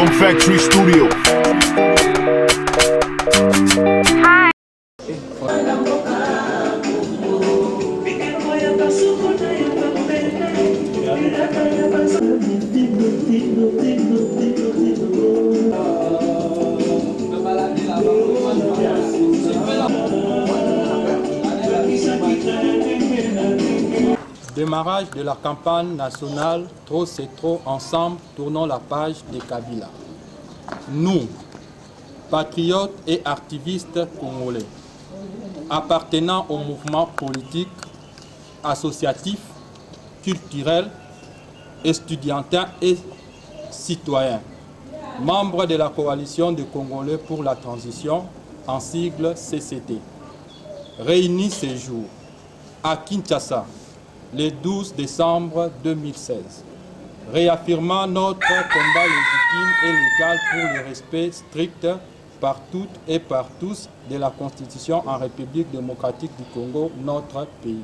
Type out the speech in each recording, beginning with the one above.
Sound Factory Studio. Démarrage de la campagne nationale Trop c'est trop, ensemble, tournons la page de Kabila. Nous, patriotes et activistes congolais, appartenant aux mouvements politiques, associatifs, culturels, estudiantins et citoyens, membres de la coalition des Congolais pour la transition, en sigle CCT, réunis ce jour à Kinshasa, le 12 décembre 2016, réaffirmant notre combat légitime et légal pour le respect strict par toutes et par tous de la Constitution en République démocratique du Congo, notre pays.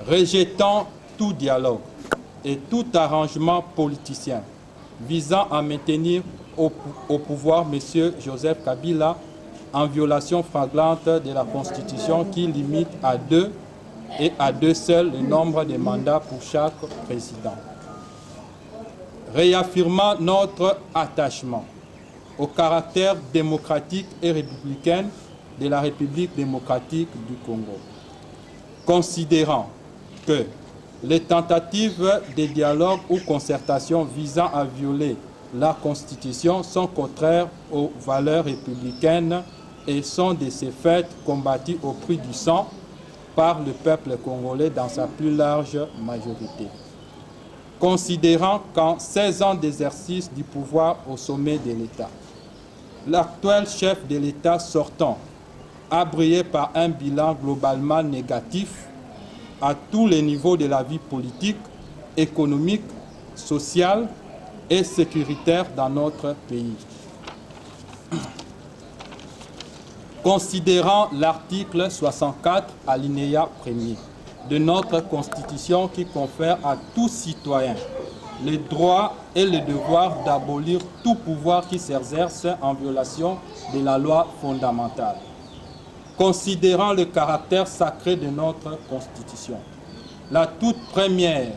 Rejetant tout dialogue et tout arrangement politicien visant à maintenir au pouvoir M. Joseph Kabila en violation flagrante de la Constitution qui limite à 2 et à 2 seuls le nombre de mandats pour chaque président. Réaffirmant notre attachement au caractère démocratique et républicain de la République démocratique du Congo. Considérant que les tentatives de dialogue ou concertation visant à violer la Constitution sont contraires aux valeurs républicaines et sont de ces faits combattus au prix du sang par le peuple congolais dans sa plus large majorité. Considérant qu'en 16 ans d'exercice du pouvoir au sommet de l'État, l'actuel chef de l'État sortant a brillé par un bilan globalement négatif à tous les niveaux de la vie politique, économique, sociale et sécuritaire dans notre pays. Considérant l'article 64, alinéa 1er de notre Constitution qui confère à tout citoyen le droit et le devoir d'abolir tout pouvoir qui s'exerce en violation de la loi fondamentale. Considérant le caractère sacré de notre Constitution, la toute première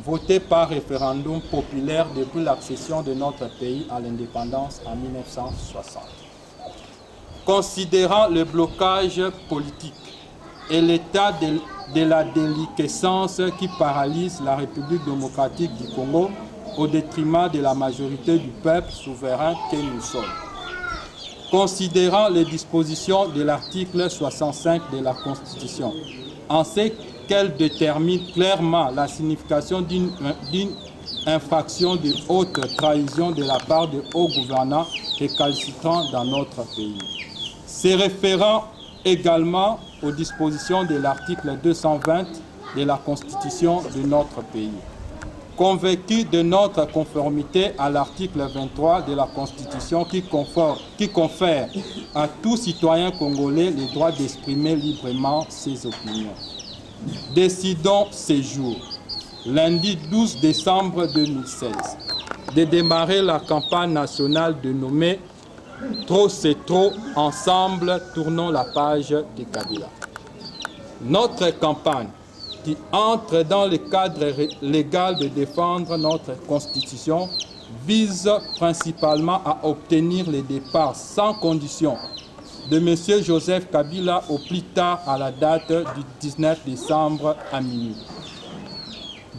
votée par référendum populaire depuis l'accession de notre pays à l'indépendance en 1960. Considérant le blocage politique et l'état de la déliquescence qui paralyse la République démocratique du Congo au détriment de la majorité du peuple souverain que nous sommes. Considérant les dispositions de l'article 65 de la Constitution, en ce qu'elle détermine clairement la signification d'une infraction de haute trahison de la part de hauts gouvernants récalcitrants dans notre pays. Se référant également aux dispositions de l'article 220 de la Constitution de notre pays. Convaincu de notre conformité à l'article 23 de la Constitution qui confère à tout citoyen congolais le droit d'exprimer librement ses opinions. Décidons ce jour, lundi 12 décembre 2016, de démarrer la campagne nationale dénommée Trop c'est trop, ensemble, tournons la page de Kabila. Notre campagne, qui entre dans le cadre légal de défendre notre Constitution, vise principalement à obtenir le départ sans condition de M. Joseph Kabila au plus tard à la date du 19 décembre à minuit.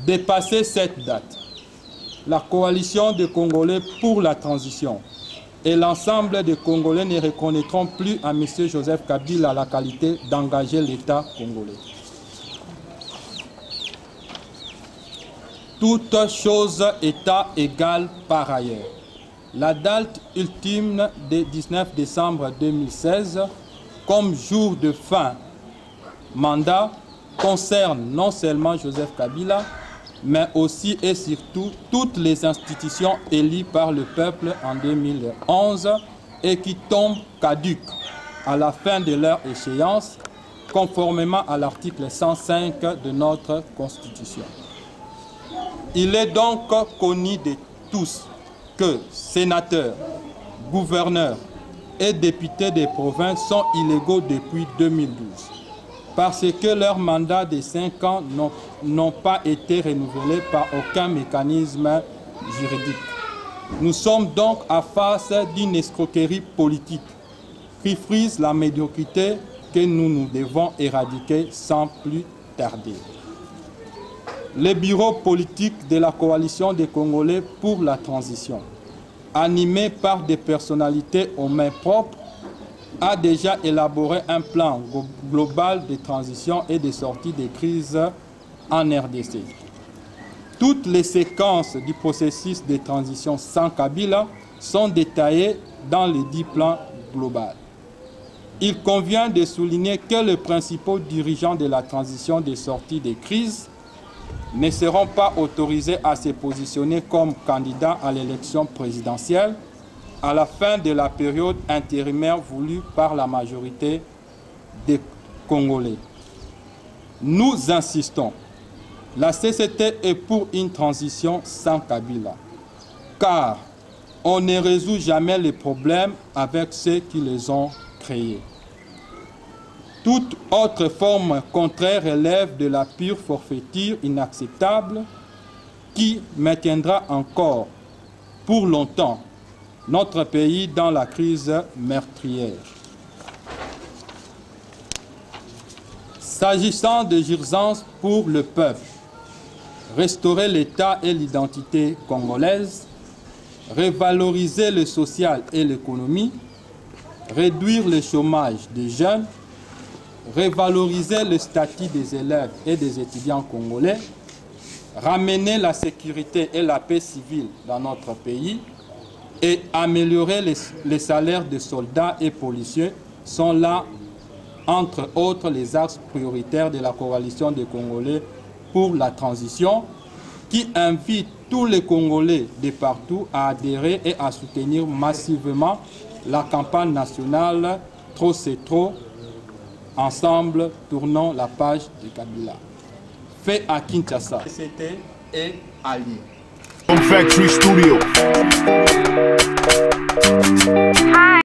Dépasser cette date, la coalition des Congolais pour la transition et l'ensemble des Congolais ne reconnaîtront plus à M. Joseph Kabila la qualité d'engager l'État congolais. Toute chose état égale par ailleurs. La date ultime du 19 décembre 2016 comme jour de fin mandat concerne non seulement Joseph Kabila, mais aussi et surtout toutes les institutions élues par le peuple en 2011 et qui tombent caduques à la fin de leur échéance, conformément à l'article 105 de notre Constitution. Il est donc connu de tous que sénateurs, gouverneurs et députés des provinces sont illégaux depuis 2012 parce que leurs mandats de 5 ans n'ont pas été renouvelés par aucun mécanisme juridique. Nous sommes donc à face d'une escroquerie politique qui frise la médiocrité que nous devons éradiquer sans plus tarder. Le bureau politique de la coalition des Congolais pour la transition, animé par des personnalités aux mains propres, a déjà élaboré un plan global de transition et de sortie des crises en RDC. Toutes les séquences du processus de transition sans Kabila sont détaillées dans le dit plan global. Il convient de souligner que les principaux dirigeants de la transition de sortie des crises ne seront pas autorisés à se positionner comme candidats à l'élection présidentielle à la fin de la période intérimaire voulue par la majorité des Congolais. Nous insistons, la CCT est pour une transition sans Kabila, car on ne résout jamais les problèmes avec ceux qui les ont créés. Toute autre forme contraire relève de la pure forfaiture inacceptable qui maintiendra encore pour longtemps notre pays dans la crise meurtrière. S'agissant des urgences pour le peuple, restaurer l'État et l'identité congolaise, revaloriser le social et l'économie, réduire le chômage des jeunes, revaloriser le statut des élèves et des étudiants congolais, ramener la sécurité et la paix civile dans notre pays et améliorer les salaires des soldats et policiers sont là, entre autres, les axes prioritaires de la coalition des Congolais pour la transition qui invite tous les Congolais de partout à adhérer et à soutenir massivement la campagne nationale « Trop c'est trop ». Ensemble, tournons la page de Kabila. Fait à Kinshasa. C'était et allié. Factory Studio. Hi.